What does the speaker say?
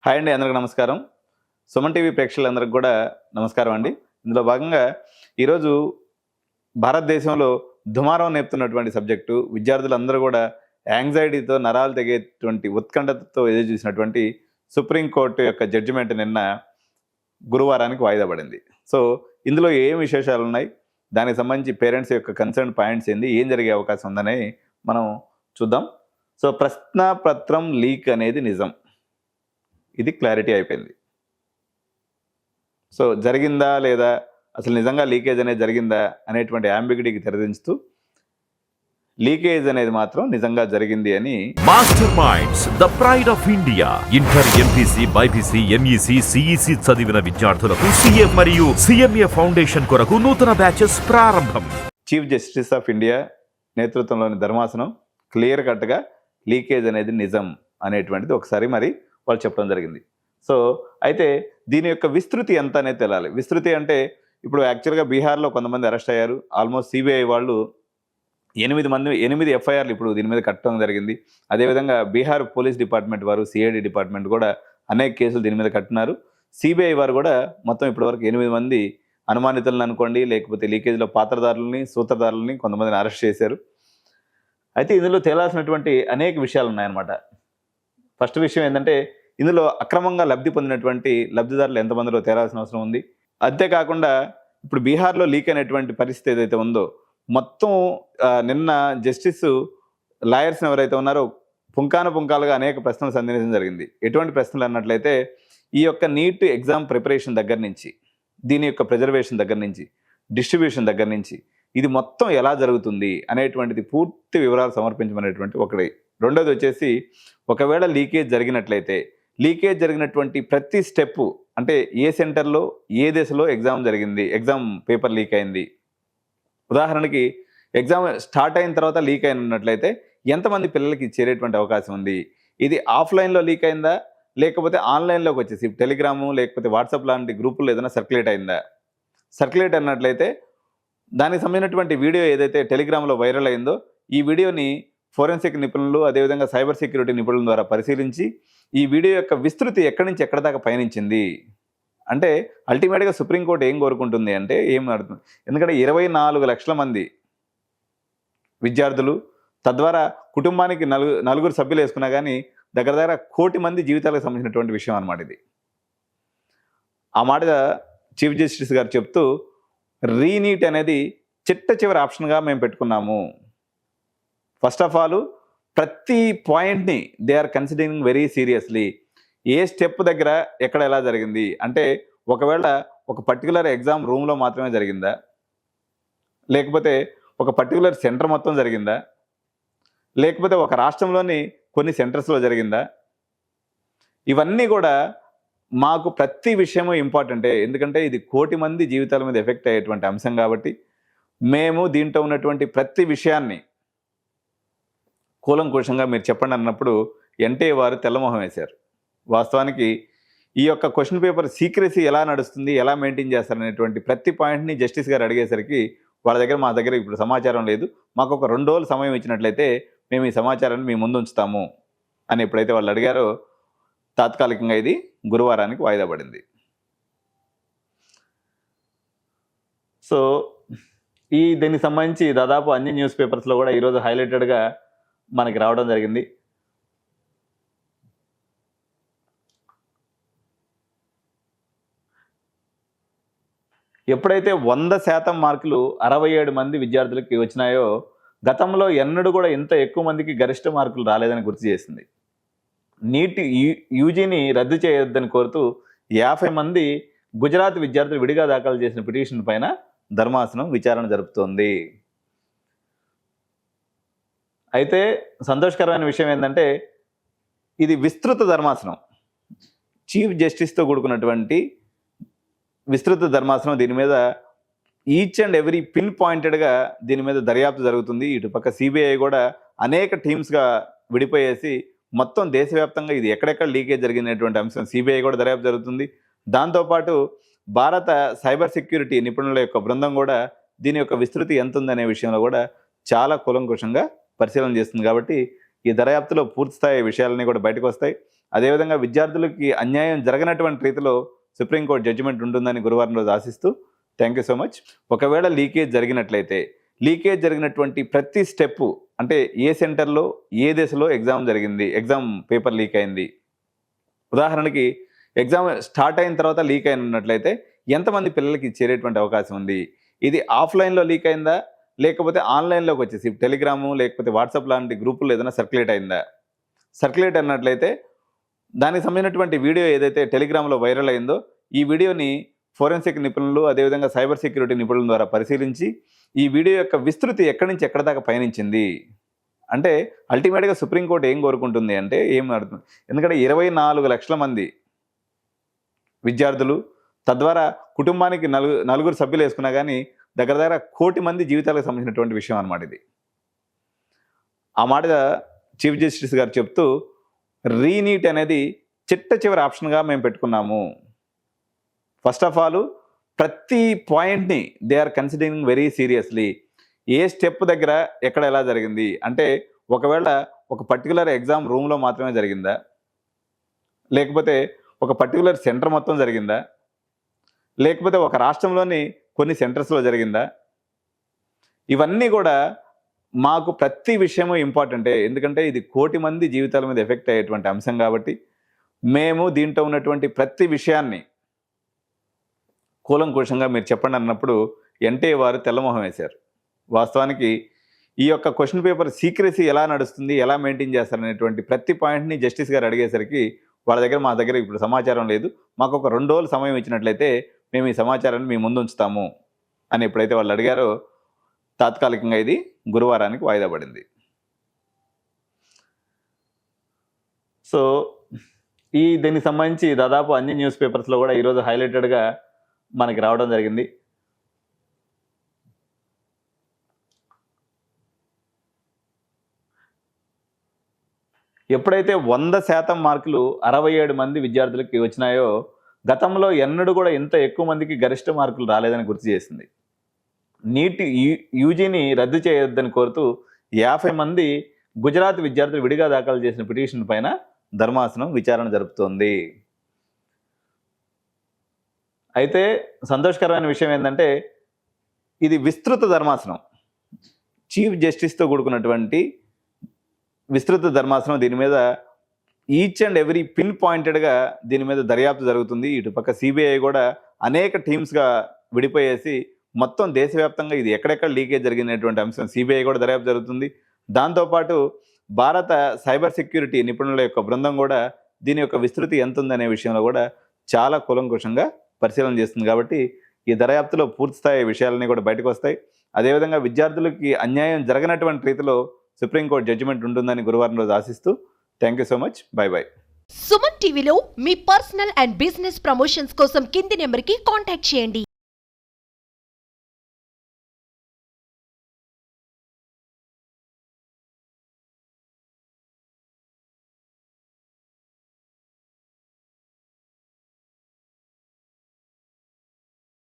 Hi అండి, అందరికి నమస్కారం. సుమన్ టీవీ ప్రేక్షకులందరికీ కూడా నమస్కారం అండి. ఇందులో భాగంగా ఈరోజు భారతదేశంలో దుమారం నేపుతున్నటువంటి సబ్జెక్టు, విద్యార్థులందరూ కూడా యాంగ్జైటీతో నరాలు తెగేటువంటి ఉత్కంఠతో ఎదురు చూసినటువంటి సుప్రీంకోర్టు యొక్క జడ్జిమెంట్ నిన్న గురువారానికి వాయిదా పడింది. సో ఇందులో ఏం విశేషాలు ఉన్నాయి, దానికి సంబంధించి పేరెంట్స్ యొక్క కన్సర్న్ పాయింట్స్ ఏంది, ఏం జరిగే అవకాశం ఉందని మనం చూద్దాం. సో ప్రశ్నపత్రం లీక్ అనేది నిజం, ఇది క్లారిటీ అయిపోయింది. సో జరిగిందా లేదా, అసలు నిజంగా లీకేజ్ అనేది జరిగిందా అనేటువంటి అంబిగ్యూటీకి తెరదించుతూ లీకేజ్ అనేది మాత్రం నిజంగా జరిగింది అని. Master minds the pride of India. Inter, MPC, BiPC, MEC, CEC చదివిన విద్యార్థులకు సిఏ మరియు సిఎంఏ ఫౌండేషన్ కొరకు నూతన బ్యాచెస్ ప్రారంభం. చీఫ్ జస్టిస్ ఆఫ్ ఇండియా నేతృత్వంలోని ధర్మాసనం క్లియర్ కట్గా లీకేజ్ అనేది నిజం అనేటువంటిది ఒకసారి మరి వాళ్ళు చెప్పడం జరిగింది. సో అయితే దీని యొక్క విస్తృతి ఎంత అనేది తెలియాలి. విస్తృతి అంటే ఇప్పుడు యాక్చువల్గా బీహార్లో కొంతమంది అరెస్ట్ అయ్యారు. ఆల్మోస్ట్ సిబిఐ వాళ్ళు 8 ఎఫ్ఐఆర్లు ఇప్పుడు దీని మీద కట్టడం జరిగింది. అదేవిధంగా బీహార్ పోలీస్ డిపార్ట్మెంట్ వారు, సిఐడి డిపార్ట్మెంట్ కూడా అనేక కేసులు దీని మీద కట్టినారు. సిబిఐ వారు కూడా మొత్తం ఇప్పటివరకు 8 మంది అనుమానితులను అనుకోండి, లేకపోతే లీకేజ్లో పాత్రదారులని, సూత్రధారులని కొంతమందిని అరెస్ట్ చేశారు. అయితే ఇందులో తేలాల్సినటువంటి అనేక విషయాలు ఉన్నాయన్నమాట. ఫస్ట్ విషయం ఏంటంటే, ఇందులో అక్రమంగా లబ్ధి పొందినటువంటి లబ్ధిదారులు ఎంతమందిలో తేలాల్సిన అవసరం ఉంది. అంతేకాకుండా ఇప్పుడు బీహార్లో లీక్ అయినటువంటి పరిస్థితి ఏదైతే ఉందో, మొత్తం నిన్న జస్టిస్ లాయర్స్ని ఎవరైతే ఉన్నారో పుంకాలుగా అనేక ప్రశ్నలు సంధించడం జరిగింది. ఎటువంటి ప్రశ్నలు అన్నట్లయితే, ఈ యొక్క నీట్ ఎగ్జామ్ ప్రిపరేషన్ దగ్గర నుంచి, దీని యొక్క ప్రిజర్వేషన్ దగ్గర నుంచి, డిస్ట్రిబ్యూషన్ దగ్గర నుంచి, ఇది మొత్తం ఎలా జరుగుతుంది అనేటువంటిది పూర్తి వివరాలు సమర్పించమనేటువంటి ఒకటి. రెండోది వచ్చేసి, ఒకవేళ లీకేజ్ జరిగినట్లయితే లీకేజ్ జరిగినటువంటి ప్రతి స్టెప్పు, అంటే ఏ సెంటర్లో ఏ దశలో ఎగ్జామ్ జరిగింది, ఎగ్జామ్ పేపర్ లీక్ అయింది, ఉదాహరణకి ఎగ్జామ్ స్టార్ట్ అయిన తర్వాత లీక్ అయినట్లయితే ఎంతమంది పిల్లలకి చేరేటువంటి అవకాశం ఉంది, ఇది ఆఫ్లైన్లో లీక్ అయిందా లేకపోతే ఆన్లైన్లోకి వచ్చేసి టెలిగ్రాము లేకపోతే వాట్సాప్ లాంటి గ్రూపుల్లో ఏదైనా సర్క్యులేట్ అయిందా. సర్క్యులేట్ అన్నట్లయితే దానికి సంబంధించినటువంటి వీడియో ఏదైతే టెలిగ్రామ్లో వైరల్ అయిందో, ఈ వీడియోని ఫోరెన్సిక్ నిపుణులు, అదేవిధంగా సైబర్ సెక్యూరిటీ నిపుణుల ద్వారా పరిశీలించి ఈ వీడియో యొక్క విస్తృతి ఎక్కడి నుంచి ఎక్కడి దాకా పయనించింది అంటే, అల్టిమేట్గా సుప్రీంకోర్టు ఏం కోరుకుంటుంది అంటే, ఏం అడుగుతుంది, ఎందుకంటే 24 లక్షల మంది విద్యార్థులు, తద్వారా కుటుంబానికి నలుగురు సభ్యులు వేసుకున్నా కానీ దగ్గర 1 కోటి మంది జీవితాలకు సంబంధించినటువంటి విషయం అన్నమాట ఇది. ఆ మాట చీఫ్ జస్టిస్ గారు చెప్తూ, రీనీట్ అనేది చిట్ట చివరి ఆప్షన్గా మేము పెట్టుకున్నాము. ఫస్ట్ ఆఫ్ ఆల్ ప్రతి పాయింట్ని they are considering very seriously. ఏ స్టెప్ దగ్గర ఎక్కడ ఎలా జరిగింది అంటే, ఒకవేళ ఒక పర్టికులర్ ఎగ్జామ్ రూమ్లో మాత్రమే జరిగిందా, లేకపోతే ఒక పర్టికులర్ సెంటర్ మొత్తం జరిగిందా, లేకపోతే ఒక రాష్ట్రంలోని కొన్ని సెంటర్స్లో జరిగిందా, ఇవన్నీ కూడా మాకు ప్రతి విషయము ఇంపార్టెంటే. ఎందుకంటే ఇది 1 కోటి మంది జీవితాల మీద ఎఫెక్ట్ అయ్యేటువంటి అంశం కాబట్టి మేము దీంట్లో ఉన్నటువంటి ప్రతి విషయాన్ని కూలంకుషంగా మీరు చెప్పండి అన్నప్పుడు ఎన్టీఏ వారు తెల్లమొహం వేశారు. వాస్తవానికి ఈ యొక్క క్వశ్చన్ పేపర్ సీక్రెసీ ఎలా నడుస్తుంది, ఎలా మెయింటైన్ చేస్తారనేటువంటి ప్రతి పాయింట్ని జస్టిస్ గారు అడిగేసరికి మా దగ్గర ఇప్పుడు సమాచారం లేదు, మాకు ఒక 2 రోజులు సమయం ఇచ్చినట్లయితే మేము ఈ సమాచారాన్ని మీ ముందు ఉంచుతాము అని ఎప్పుడైతే వాళ్ళు అడిగారో, తాత్కాలికంగా ఇది గురువారానికి వాయిదా పడింది. సో దీనికి సంబంధించి దాదాపు అన్ని న్యూస్ పేపర్స్లో కూడా ఈరోజు హైలైటెడ్గా మనకి రావడం జరిగింది. ఎప్పుడైతే 100% మార్కులు 67 మంది విద్యార్థులకి వచ్చినాయో, గతంలో ఎన్నడూ కూడా ఇంత ఎక్కువ మందికి గరిష్ట మార్కులు రాలేదని గుర్తు చేసింది. నీట్ యూజీని రద్దు చేయొద్దని కోరుతూ 50 మంది గుజరాత్ విద్యార్థులు విడిగా దాఖలు చేసిన పిటిషన్ పైన ధర్మాసనం విచారణ జరుపుతోంది. అయితే సంతోషకరమైన విషయం ఏంటంటే, ఇది విస్తృత ధర్మాసనం, చీఫ్ జస్టిస్తో కూడుకున్నటువంటి విస్తృత ధర్మాసనం. దీని మీద ఈచ్ అండ్ ఎవ్రీ పిన్ పాయింటెడ్గా దీని మీద దర్యాప్తు జరుగుతుంది. ఇటుపక్క సిబిఐ కూడా అనేక టీమ్స్గా విడిపోయేసి మొత్తం దేశవ్యాప్తంగా ఇది ఎక్కడెక్కడ లీకేజ్ జరిగినటువంటి అంశం సిబిఐ కూడా దర్యాప్తు జరుగుతుంది. దాంతోపాటు భారత సైబర్ సెక్యూరిటీ నిపుణుల యొక్క బృందం కూడా దీని యొక్క విస్తృతి ఎంత ఉందనే విషయంలో కూడా చాలా కూలంకుషంగా పరిశీలన చేస్తుంది. కాబట్టి ఈ దర్యాప్తులో పూర్తిస్థాయి విషయాలన్నీ కూడా బయటకు వస్తాయి. అదేవిధంగా విద్యార్థులకి అన్యాయం జరగనటువంటి రీతిలో సుప్రీంకోర్టు జడ్జిమెంట్ ఉంటుందని గురువారం రోజు ఆశిస్తూ థ్యాంక్ యూ సో మచ్. ఒకవేళ లీకేజ్ జరిగినట్లయితే లీకేజ్ జరిగినటువంటి ప్రతి స్టెప్పు, అంటే ఏ సెంటర్లో ఏ దశలో ఎగ్జామ్ జరిగింది, ఎగ్జామ్ పేపర్ లీక్ అయింది, ఉదాహరణకి ఎగ్జామ్ స్టార్ట్ అయిన తర్వాత లీక్ అయినట్లయితే ఎంతమంది పిల్లలకి చేరేటువంటి అవకాశం ఉంది, ఇది ఆఫ్లైన్లో లీక్ అయిందా లేకపోతే ఆన్లైన్లోకి వచ్చేసి టెలిగ్రాము లేకపోతే వాట్సాప్ లాంటి గ్రూపుల్లో ఏదైనా సర్క్యులేట్ అయిందా, సర్క్యులేట్ అన్నట్లయితే దానికి సంబంధించినటువంటి వీడియో ఏదైతే టెలిగ్రామ్లో వైరల్ అయిందో ఈ వీడియోని ఫోరెన్సిక్ నిపుణులు అదేవిధంగా సైబర్ సెక్యూరిటీ నిపుణుల ద్వారా పరిశీలించి ఈ వీడియో యొక్క విస్తృతి ఎక్కడి నుంచి ఎక్కడి దాకా పయనించింది అంటే అల్టిమేట్గా సుప్రీంకోర్టు ఏం కోరుకుంటుంది అంటే ఏం అడుగుతుంది, ఎందుకంటే 24 లక్షల మంది విద్యార్థులు, తద్వారా కుటుంబానికి నలుగురు సభ్యులు వేసుకున్నా కానీ దగ్గర 1 కోటి మంది జీవితాలకు సంబంధించినటువంటి విషయం అన్నమాట ఇది. ఆ మాట చీఫ్ జస్టిస్ గారు చెప్తూ రీనీట్ అనేది చిట్ట చివరి ఆప్షన్గా మేము పెట్టుకున్నాము. ఫస్ట్ ఆఫ్ ఆల్ ప్రతి పాయింట్ని they are considering very seriously. ఏ స్టెప్ దగ్గర ఎక్కడ ఎలా జరిగింది అంటే ఒకవేళ ఒక పర్టికులర్ ఎగ్జామ్ రూమ్లో మాత్రమే జరిగిందా, లేకపోతే ఒక పర్టికులర్ సెంటర్ మొత్తం జరిగిందా, లేకపోతే ఒక రాష్ట్రంలోని కొన్ని సెంటర్స్లో జరిగిందా, ఇవన్నీ కూడా మాకు ప్రతి విషయము ఇంపార్టెంటే. ఎందుకంటే ఇది 1 కోటి మంది జీవితాల మీద ఎఫెక్ట్ అయ్యేటువంటి అంశం కాబట్టి మేము దీంట్లో ఉన్నటువంటి ప్రతి విషయాన్ని కూలంకుషంగా మీరు చెప్పండి అన్నప్పుడు ఎన్టీఏ వారు తెల్లమొహం వేశారు. వాస్తవానికి ఈ యొక్క క్వశ్చన్ పేపర్ సీక్రెసీ ఎలా నడుస్తుంది, ఎలా మెయింటైన్ చేస్తారనేటువంటి ప్రతి పాయింట్ని జస్టిస్ గారు అడిగేసరికి మా దగ్గర ఇప్పుడు సమాచారం లేదు, మాకు ఒక 2 రోజులు సమయం ఇచ్చినట్లయితే మేము ఈ సమాచారాన్ని మీ ముందు ఉంచుతాము అని ఎప్పుడైతే వాళ్ళు అడిగారో తాత్కాలికంగా ఇది గురువారానికి వాయిదా పడింది. సో దీనికి సంబంధించి దాదాపు అన్ని న్యూస్ పేపర్స్లో కూడా ఈరోజు హైలైటెడ్గా మనకి రావడం జరిగింది. ఎప్పుడైతే 100% మార్కులు 67 మంది విద్యార్థులకి వచ్చినాయో గతంలో ఎన్నడూ కూడా ఇంత ఎక్కువ మందికి గరిష్ట మార్కులు రాలేదని గుర్తు చేసింది. నీట్ యూజీని రద్దు చేయొద్దని కోరుతూ 50 మంది గుజరాత్ విద్యార్థులు విడిగా దాఖలు చేసిన పిటిషన్ పైన ధర్మాసనం విచారణ జరుపుతోంది. అయితే సంతోషకరమైన విషయం ఏంటంటే ఇది విస్తృత ధర్మాసనం, చీఫ్ జస్టిస్తో కూడుకున్నటువంటి విస్తృత ధర్మాసనం దీని మీద ఈచ్ అండ్ ఎవ్రీ పిన్ పాయింటెడ్గా దీని మీద దర్యాప్తు జరుగుతుంది. ఇటుపక్క సిబిఐ కూడా అనేక టీమ్స్గా విడిపోయేసి మొత్తం దేశవ్యాప్తంగా ఇది ఎక్కడెక్కడ లీకేజ్ జరిగినటువంటి అంశం సిబిఐ కూడా దర్యాప్తు జరుగుతుంది. దాంతోపాటు భారత సైబర్ సెక్యూరిటీ నిపుణుల యొక్క బృందం కూడా దీని యొక్క విస్తృతి ఎంత ఉందనే విషయంలో కూడా చాలా కూలంకుషంగా పరిశీలన చేస్తుంది. కాబట్టి ఈ దర్యాప్తులో పూర్తిస్థాయి విషయాలన్నీ కూడా బయటకు వస్తాయి. అదేవిధంగా విద్యార్థులకి అన్యాయం జరగనటువంటి రీతిలో సుప్రీంకోర్టు జడ్జిమెంట్ ఉంటుందని గురువారం రోజు ఆశిస్తూ thank you so much. By. Suman టీవీలో మీ పర్సనల్ అండ్ బిజినెస్ ప్రమోషన్స్ కోసం కింది నెంబర్కి కాంటాక్ట్ చేయండి.